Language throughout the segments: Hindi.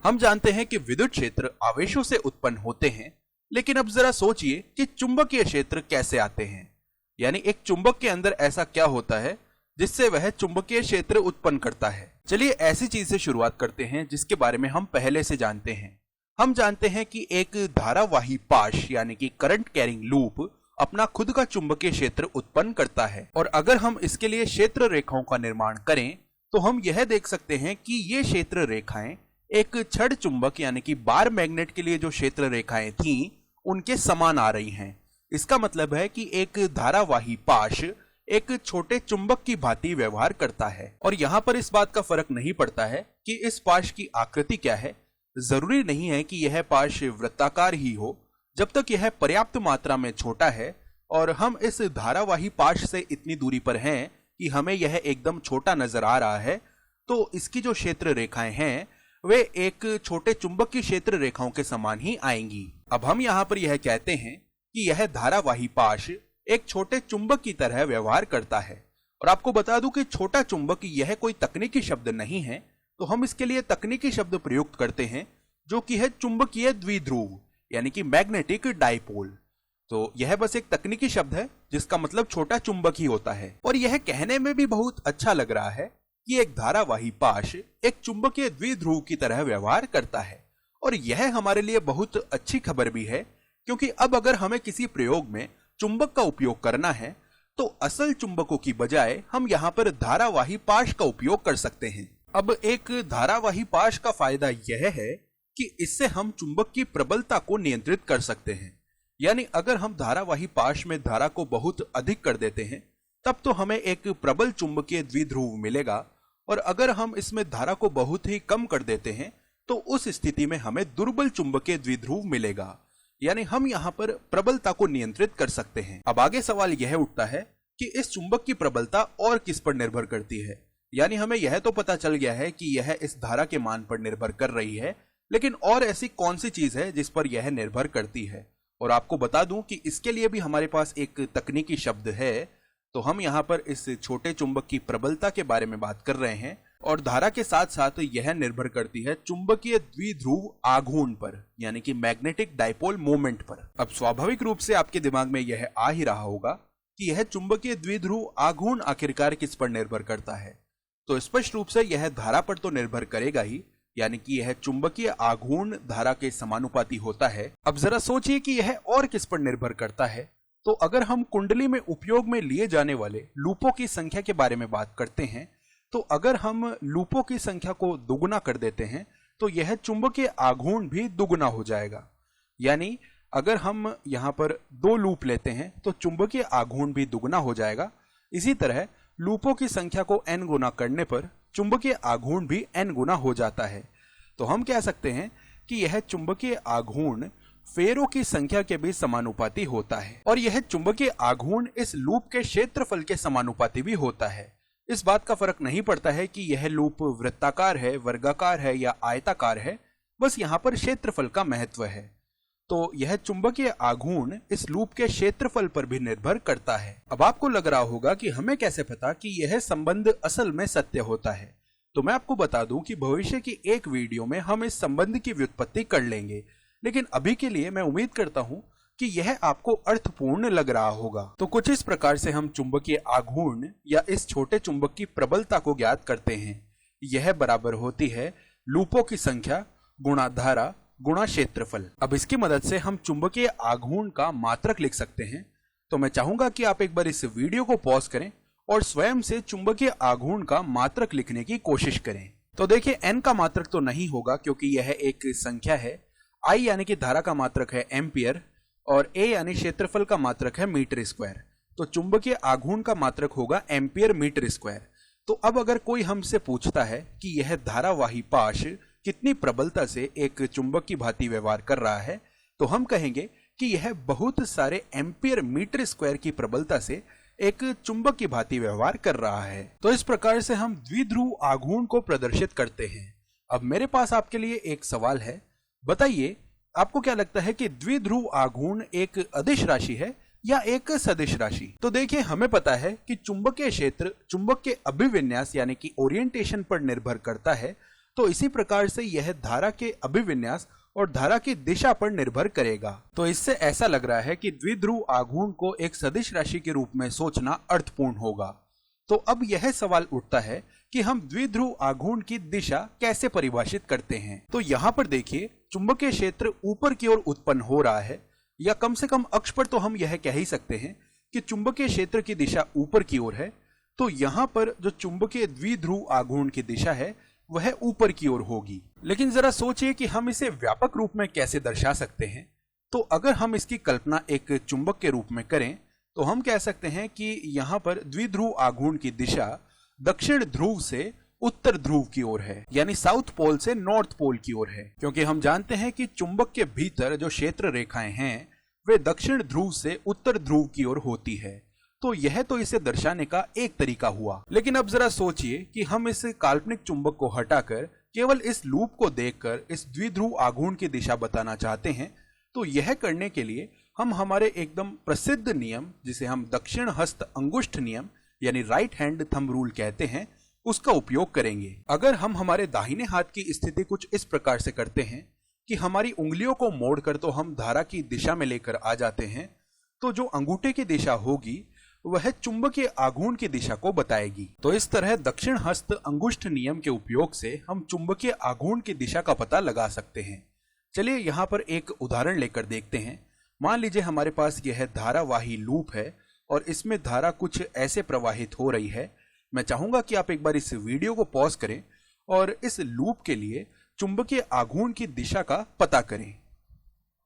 हम जानते हैं कि विद्युत क्षेत्र आवेशों से उत्पन्न होते हैं, लेकिन अब जरा सोचिए कि चुंबकीय क्षेत्र कैसे आते हैं। यानी एक चुंबक के अंदर ऐसा क्या होता है जिससे वह चुंबकीय क्षेत्र उत्पन्न करता है। चलिए ऐसी चीज से शुरुआत करते हैं जिसके बारे में हम पहले से जानते हैं। हम जानते हैं कि एक धारावाही पाश यानी कि करंट कैरिंग लूप अपना खुद का चुंबकीय क्षेत्र उत्पन्न करता है, और अगर हम इसके लिए क्षेत्र रेखाओं का निर्माण करें तो हम यह देख सकते हैं कि ये क्षेत्र रेखाएं एक छड़ चुंबक यानी कि बार मैग्नेट के लिए जो क्षेत्र रेखाएं थीं उनके समान आ रही हैं। इसका मतलब है कि एक धारावाही पाश एक छोटे चुंबक की भांति व्यवहार करता है। और यहाँ पर इस बात का फर्क नहीं पड़ता है कि इस पाश की आकृति क्या है। जरूरी नहीं है कि यह पाश वृत्ताकार ही हो, जब तक यह पर्याप्त मात्रा में छोटा है और हम इस धारावाही पाश से इतनी दूरी पर हैं कि हमें यह एकदम छोटा नजर आ रहा है, तो इसकी जो क्षेत्र रेखाएं हैं वे एक छोटे चुंबक की क्षेत्र रेखाओं के समान ही आएंगी। अब हम यहाँ पर यह कहते हैं कि यह धारावाही पाश एक छोटे चुंबक की तरह व्यवहार करता है। और आपको बता दूं कि छोटा चुंबक यह कोई तकनीकी शब्द नहीं है, तो हम इसके लिए तकनीकी शब्द प्रयुक्त करते हैं जो कि है चुंबकीय द्विध्रुव यानी कि मैग्नेटिक डाइपोल। तो यह बस एक तकनीकी शब्द है जिसका मतलब छोटा चुंबक ही होता है। और यह कहने में भी बहुत अच्छा लग रहा है कि एक धारावाही पाश एक चुंबकीय द्विध्रुव की तरह व्यवहार करता है। और यह हमारे लिए बहुत अच्छी खबर भी है, क्योंकि अब अगर हमें किसी प्रयोग में चुंबक का उपयोग करना है तो असल चुंबकों की बजाय हम यहाँ पर धारावाही पाश का उपयोग कर सकते हैं। अब एक धारावाही पाश का फायदा यह है कि इससे हम चुंबक की प्रबलता को नियंत्रित कर सकते हैं। यानी अगर हम धारावाही पाश में धारा को बहुत अधिक कर देते हैं तब तो हमें एक प्रबल चुंबकीय द्विध्रुव मिलेगा, और अगर हम इसमें धारा को बहुत ही कम कर देते हैं तो उस स्थिति में हमें दुर्बल चुंबकीय द्विध्रुव मिलेगा। यानी हम यहाँ पर प्रबलता को नियंत्रित कर सकते हैं। अब आगे सवाल यह उठता है कि इस चुंबक की प्रबलता और किस पर निर्भर करती है। यानी हमें यह तो पता चल गया है कि यह इस धारा के मान पर निर्भर कर रही है, लेकिन और ऐसी कौन सी चीज है जिस पर यह निर्भर करती है। और आपको बता दूं कि इसके लिए भी हमारे पास एक तकनीकी शब्द है। तो हम यहाँ पर इस छोटे चुंबक की प्रबलता के बारे में बात कर रहे हैं, और धारा के साथ साथ यह निर्भर करती है चुंबकीय द्विध्रुव आघूर्ण पर यानी कि मैग्नेटिक डाइपोल मोमेंट पर। अब स्वाभाविक रूप से आपके दिमाग में यह आ ही रहा होगा कि यह चुंबकीय द्विध्रुव आघूर्ण आखिरकार किस पर निर्भर करता है। तो स्पष्ट रूप से यह धारा पर तो निर्भर करेगा ही, यानी कि यह चुंबकीय आघूर्ण धारा के समानुपाती होता है। अब जरा सोचिए कि यह और किस पर निर्भर करता है। तो अगर हम कुंडली में उपयोग में लिए जाने वाले लूपों की संख्या के बारे में बात करते हैं, तो अगर हम लूपों की संख्या को दुगुना कर देते हैं तो यह चुंबकीय आघूर्ण भी दुगुना हो जाएगा। यानी अगर हम यहाँ पर 2 लूप लेते हैं तो चुंबकीय आघूर्ण भी दुगुना हो जाएगा। इसी तरह लूपों की संख्या को n गुना करने पर चुंबकीय आघूर्ण भी n गुना हो जाता है। तो हम कह सकते हैं कि यह चुंबकीय आघूर्ण फेरों की संख्या के भी समानुपाती होता है, और यह चुंबकीय आघूर्ण इस लूप के क्षेत्रफल के समानुपाती भी होता है। इस बात का फर्क नहीं पड़ता है कि यह लूप वृत्ताकार है, वर्गाकार है या आयताकार है, बस यहाँ पर क्षेत्रफल का महत्व है। तो यह चुंबकीय आघूर्ण इस लूप के क्षेत्रफल पर भी निर्भर करता है। अब आपको लग रहा होगा कि हमें कैसे पता कि यह संबंध असल में सत्य होता है। तो मैं आपको बता दूं कि भविष्य की एक वीडियो में हम इस संबंध की व्युत्पत्ति कर लेंगे, लेकिन अभी के लिए मैं उम्मीद करता हूं कि यह आपको अर्थपूर्ण लग रहा होगा। तो कुछ इस प्रकार से हम चुंबकीय आघूर्ण या इस छोटे चुंबक की प्रबलता को ज्ञात करते हैं। यह बराबर होती है लूपों की संख्या गुणा धारा गुणा क्षेत्रफल। अब इसकी मदद से हम चुंबकीय आघूर्ण का मात्रक लिख सकते हैं। तो मैं चाहूंगा कि आप एक बार इस वीडियो को पॉज करें और स्वयं से चुंबकीय आघूर्ण का मात्रक लिखने की कोशिश करें। तो देखिए n का मात्रक तो नहीं होगा क्योंकि यह एक संख्या है। I यानी कि धारा का मात्रक है एम्पियर, और A यानी क्षेत्रफल का मात्रक है मीटर स्क्वायर। तो चुंबकीय आघूर्ण का मात्रक होगा एम्पियर मीटर स्क्वायर। तो अब अगर कोई हमसे पूछता है कि यह धारावाही पाश कितनी प्रबलता से एक चुंबक की भांति व्यवहार कर रहा है, तो हम कहेंगे कि यह बहुत सारे एम्पियर मीटर स्क्वायर की प्रबलता से एक चुंबक की भांति व्यवहार कर रहा है। तो इस प्रकार से हम द्विध्रुव आघूर्ण को प्रदर्शित करते हैं। अब मेरे पास आपके लिए एक सवाल है, बताइए आपको क्या लगता है कि द्विध्रुव आघूर्ण एक अदिश राशि है या एक सदिश राशि? तो देखिए हमें पता है कि चुंबकीय क्षेत्र चुंबक के अभिविन्यास यानी कि ओरिएंटेशन पर निर्भर करता है, तो इसी प्रकार से यह धारा के अभिविन्यास और धारा की दिशा पर निर्भर करेगा। तो इससे ऐसा लग रहा है कि द्विध्रुव आघूर्ण को एक सदिश राशि के रूप में सोचना अर्थपूर्ण होगा। तो अब यह सवाल उठता है कि हम द्विध्रुव आघूर्ण की दिशा कैसे परिभाषित करते हैं। तो यहाँ पर देखिए, चुंबकीय क्षेत्र ऊपर की ओर उत्पन्न हो रहा है, या कम से कम अक्ष पर तो हम यह कह ही सकते हैं कि चुंबकीय क्षेत्र की दिशा ऊपर की ओर है। तो यहाँ पर जो चुंबकीय द्विध्रुव आघूर्ण की दिशा है वह ऊपर की ओर होगी। लेकिन जरा सोचिए कि हम इसे व्यापक रूप में कैसे दर्शा सकते हैं। तो अगर हम इसकी कल्पना एक चुंबक के रूप में करें तो हम कह सकते हैं कि यहाँ पर द्विध्रुव आघूर्ण की दिशा दक्षिण ध्रुव से उत्तर ध्रुव की ओर है, यानी साउथ पोल से नॉर्थ पोल की ओर है, क्योंकि हम जानते हैं कि चुंबक के भीतर जो क्षेत्र रेखाएं हैं वे दक्षिण ध्रुव से उत्तर ध्रुव की ओर होती है। तो यह तो इसे दर्शाने का एक तरीका हुआ। लेकिन अब जरा सोचिए कि हम इस काल्पनिक चुंबक को हटाकर केवल इस लूप को देखकर इस द्विध्रुव आघूर्ण की दिशा बताना चाहते हैं। तो यह करने के लिए हम हमारे एकदम प्रसिद्ध नियम, जिसे हम दक्षिण हस्त अंगुष्ठ नियम यानी राइट हैंड थंब रूल कहते हैं, उसका उपयोग करेंगे। अगर हम हमारे दाहिने हाथ की स्थिति कुछ इस प्रकार से करते हैं कि हमारी उंगलियों को मोड़कर तो हम धारा की दिशा में लेकर आ जाते हैं, तो जो अंगूठे की दिशा होगी वह चुंबकीय आघूर्ण की दिशा को बताएगी। तो इस तरह दक्षिण हस्त अंगुष्ठ नियम के उपयोग से हम चुंबकीय आघूर्ण की दिशा का पता लगा सकते हैं। चलिए यहाँ पर एक उदाहरण लेकर देखते हैं। मान लीजिए हमारे पास यह धारावाही लूप है और इसमें धारा कुछ ऐसे प्रवाहित हो रही है। मैं चाहूंगा कि आप एक बार इस वीडियो को पॉज करें और इस लूप के लिए चुंबकीय आघूर्ण की दिशा का पता करें।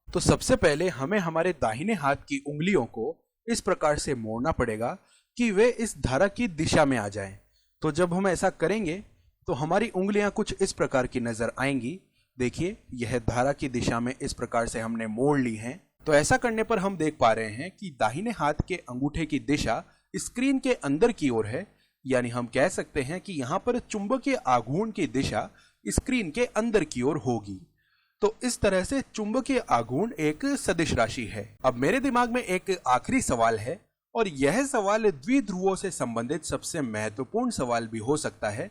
तो सबसे पहले हमें हमारे दाहिने हाथ की उंगलियों को इस प्रकार से मोड़ना पड़ेगा कि वे इस धारा की दिशा में आ जाएं। तो जब हम ऐसा करेंगे तो हमारी उंगलियां कुछ इस प्रकार की नजर आएंगी। देखिए, यह धारा की दिशा में इस प्रकार से हमने मोड़ ली है। तो ऐसा करने पर हम देख पा रहे हैं कि दाहिने हाथ के अंगूठे की दिशा स्क्रीन के अंदर की ओर है, यानी हम कह सकते हैं कि यहाँ पर चुंबकीय आघूर्ण की दिशा स्क्रीन के अंदर की ओर होगी। तो इस तरह से चुंबकीय आघूर्ण एक सदिश राशि है। अब मेरे दिमाग में एक आखिरी सवाल है, और यह सवाल द्विध्रुवों से संबंधित सबसे महत्वपूर्ण सवाल भी हो सकता है।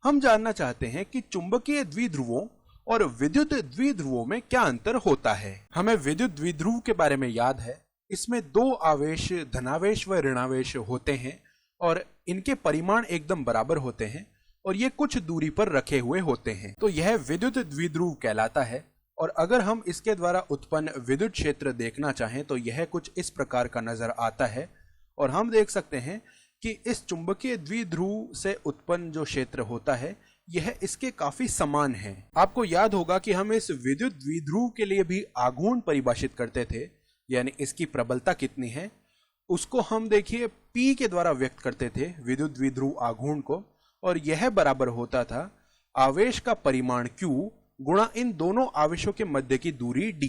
हम जानना चाहते हैं कि चुंबकीय द्विध्रुवों और विद्युत द्विध्रुवों में क्या अंतर होता है। हमें विद्युत द्विध्रुव के बारे में याद है, इसमें दो आवेश धनावेश व ऋणावेश होते हैं और इनके परिमाण एकदम बराबर होते हैं और ये कुछ दूरी पर रखे हुए होते हैं। तो यह विद्युत द्विध्रुव कहलाता है। और अगर हम इसके द्वारा उत्पन्न विद्युत क्षेत्र देखना चाहें तो यह कुछ इस प्रकार का नजर आता है, और हम देख सकते हैं कि इस चुंबकीय द्विध्रुव से उत्पन्न जो क्षेत्र होता है यह इसके काफी समान है। आपको याद होगा कि हम इस विद्युत द्विध्रुव के लिए भी आघूर्ण परिभाषित करते थे, यानी इसकी प्रबलता कितनी है उसको हम देखिए P के द्वारा व्यक्त करते थे विद्युत द्विध्रुव आघूर्ण को, और यह बराबर होता था आवेश का परिमाण Q गुणा इन दोनों आवेशों के मध्य की दूरी d।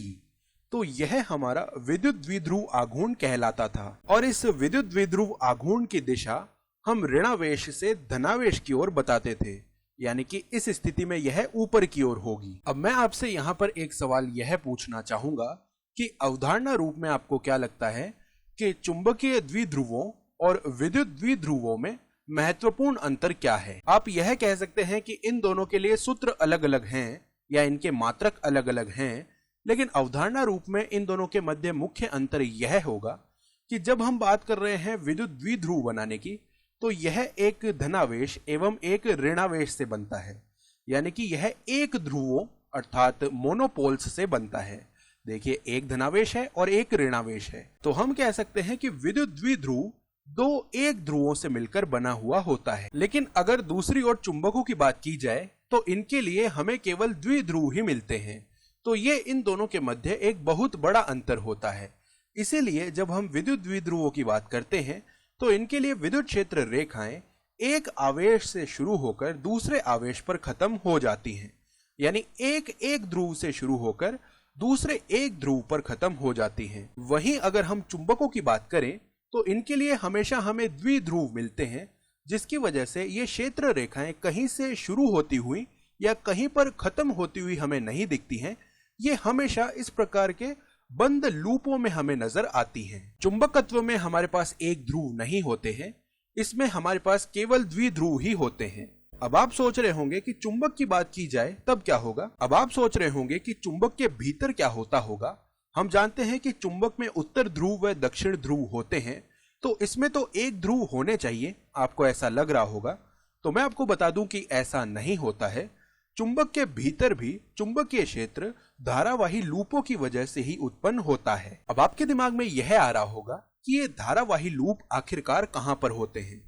तो यह हमारा विद्युत द्विध्रुव आघूर्ण कहलाता था। और इस विद्युत द्विध्रुव आघूर्ण की दिशा हम ऋणावेश से धनावेश की ओर बताते थे, यानी कि इस स्थिति में यह ऊपर की ओर होगी। अब मैं आपसे यहाँ पर एक सवाल यह पूछना चाहूंगा कि अवधारणा रूप में आपको क्या लगता है कि चुंबकीय द्विध्रुवों और विद्युत द्विध्रुवों में महत्वपूर्ण अंतर क्या है। आप यह कह सकते हैं कि इन दोनों के लिए सूत्र अलग अलग हैं या इनके मात्रक अलग अलग हैं, लेकिन अवधारणा रूप में इन दोनों के मध्य मुख्य अंतर यह होगा कि जब हम बात कर रहे हैं विद्युत द्विध्रुव बनाने की तो यह एक धनावेश एवं एक ऋणावेश से बनता है, यानी कि यह एक ध्रुवों अर्थात मोनोपोल्स से बनता है। देखिए, एक धनावेश है और एक ऋणावेश है। तो हम कह सकते हैं कि विद्युत द्विध्रुव दो एक ध्रुवों से मिलकर बना हुआ होता है। लेकिन अगर दूसरी ओर चुंबकों की बात की जाए तो इनके लिए हमें केवल द्विध्रुव ही मिलते हैं। तो ये इन दोनों के मध्य एक बहुत बड़ा अंतर होता है। इसीलिए जब हम विद्युत द्विध्रुवों की बात करते हैं तो इनके लिए विद्युत क्षेत्र रेखाएं एक आवेश से शुरू होकर दूसरे आवेश पर खत्म हो जाती हैं, यानी एक एक ध्रुव से शुरू होकर दूसरे एक ध्रुव पर खत्म हो जाती हैं। वहीं अगर हम चुंबकों की बात करें तो इनके लिए हमेशा हमें द्विध्रुव मिलते हैं, जिसकी वजह से ये क्षेत्र रेखाएं कहीं से शुरू होती हुई या कहीं पर खत्म होती हुई हमें नहीं दिखती हैं। ये हमेशा इस प्रकार के बंद लूपों में हमें नजर आती हैं। चुंबकत्व में हमारे पास एक ध्रुव नहीं होते हैं, इसमें हमारे पास केवल द्विध्रुव ही होते हैं। अब आप सोच रहे होंगे कि चुंबक की बात की जाए तब क्या होगा। अब आप सोच रहे होंगे कि चुंबक के भीतर क्या होता होगा। हम जानते हैं कि चुंबक में उत्तर ध्रुव व दक्षिण ध्रुव होते हैं, तो इसमें तो एक ध्रुव होने चाहिए, आपको ऐसा लग रहा होगा। तो मैं आपको बता दूं कि ऐसा नहीं होता है। चुंबक के भीतर भी चुंबकीय क्षेत्र धारावाही लूपों की वजह से ही उत्पन्न होता है। अब आपके दिमाग में यह आ रहा होगा कि ये धारावाही लूप आखिरकार कहां पर होते हैं।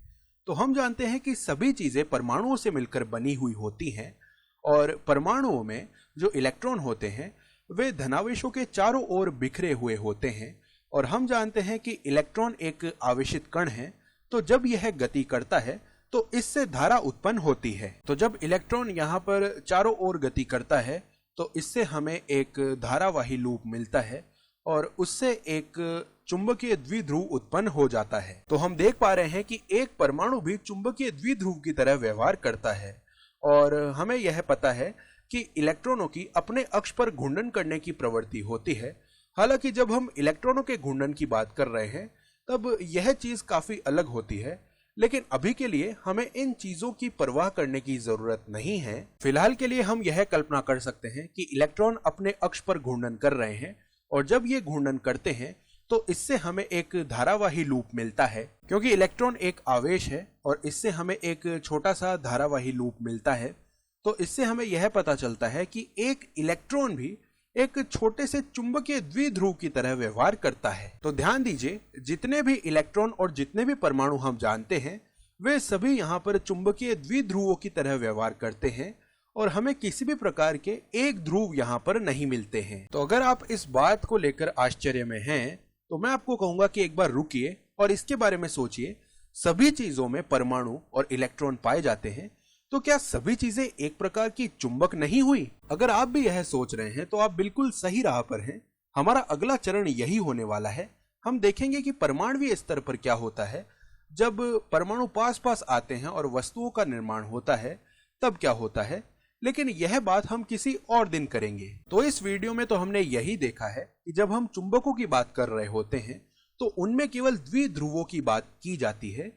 तो हम जानते हैं कि सभी चीजें परमाणुओं से मिलकर बनी हुई होती हैं, और परमाणुओं में जो इलेक्ट्रॉन होते हैं वे धनावेशों के चारों ओर बिखरे हुए होते हैं। और हम जानते हैं कि इलेक्ट्रॉन एक आवेशित कण है, तो जब यह गति करता है तो इससे धारा उत्पन्न होती है। तो जब इलेक्ट्रॉन यहाँ पर चारों ओर गति करता है तो इससे हमें एक धारावाही लूप मिलता है, और उससे एक चुंबकीय द्विध्रुव उत्पन्न हो जाता है। तो हम देख पा रहे हैं कि एक परमाणु भी चुंबकीय द्विध्रुव की तरह व्यवहार करता है, और हमें यह पता है कि इलेक्ट्रॉनों की अपने अक्ष पर घूर्णन करने की प्रवृत्ति होती है। हालांकि जब हम इलेक्ट्रॉनों के घूर्णन की बात कर रहे हैं तब यह चीज काफी अलग होती है, लेकिन अभी के लिए हमें इन चीजों की परवाह करने की जरूरत नहीं है। फिलहाल के लिए हम यह कल्पना कर सकते हैं कि इलेक्ट्रॉन अपने अक्ष पर घूर्णन कर रहे हैं, और जब ये घूर्णन करते हैं तो इससे हमें एक धारावाही लूप मिलता है। क्योंकि इलेक्ट्रॉन एक आवेश है और इससे हमें एक छोटा सा धारावाही लूप मिलता है, तो इससे हमें यह पता चलता है कि एक इलेक्ट्रॉन भी एक छोटे से चुंबकीय द्विध्रुव की तरह व्यवहार करता है। तो ध्यान दीजिए, जितने भी इलेक्ट्रॉन और जितने भी परमाणु हम जानते हैं वे सभी यहाँ पर चुंबकीय द्विध्रुवों की तरह व्यवहार करते हैं, और हमें किसी भी प्रकार के एक ध्रुव यहाँ पर नहीं मिलते हैं। तो अगर आप इस बात को लेकर आश्चर्य में हैं तो मैं आपको कहूंगा कि एक बार रुकिए और इसके बारे में सोचिए। सभी चीजों में परमाणु और इलेक्ट्रॉन पाए जाते हैं, तो क्या सभी चीजें एक प्रकार की चुंबक नहीं हुई? अगर आप भी यह सोच रहे हैं तो आप बिल्कुल सही राह पर हैं। हमारा अगला चरण यही होने वाला है। हम देखेंगे कि परमाणुवीय स्तर पर क्या होता है। जब परमाणु पास पास आते हैं और वस्तुओं का निर्माण होता है तब क्या होता है, लेकिन यह बात हम किसी और दिन करेंगे। तो इस वीडियो में तो हमने यही देखा है कि जब हम चुंबकों की बात कर रहे होते हैं तो उनमें केवल द्विध्रुवों की बात की जाती है।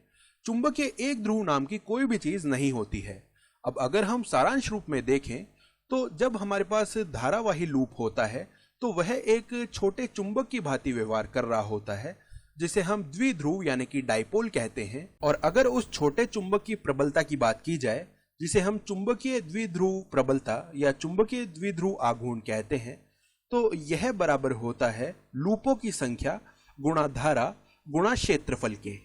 चुंबकीय एक ध्रुव नाम की कोई भी चीज नहीं होती है। अब अगर हम सारांश रूप में देखें तो जब हमारे पास धारावाही लूप होता है तो वह एक छोटे चुंबक की भांति व्यवहार कर रहा होता है, जिसे हम द्विध्रुव यानी कि डाइपोल कहते हैं। और अगर उस छोटे चुंबक की प्रबलता की बात की जाए, जिसे हम चुंबकीय द्विध्रुव प्रबलता या चुंबकीय द्विध्रुव आघूर्ण कहते हैं, तो यह बराबर होता है लूपों की संख्या गुणा धारा गुणा क्षेत्रफल के।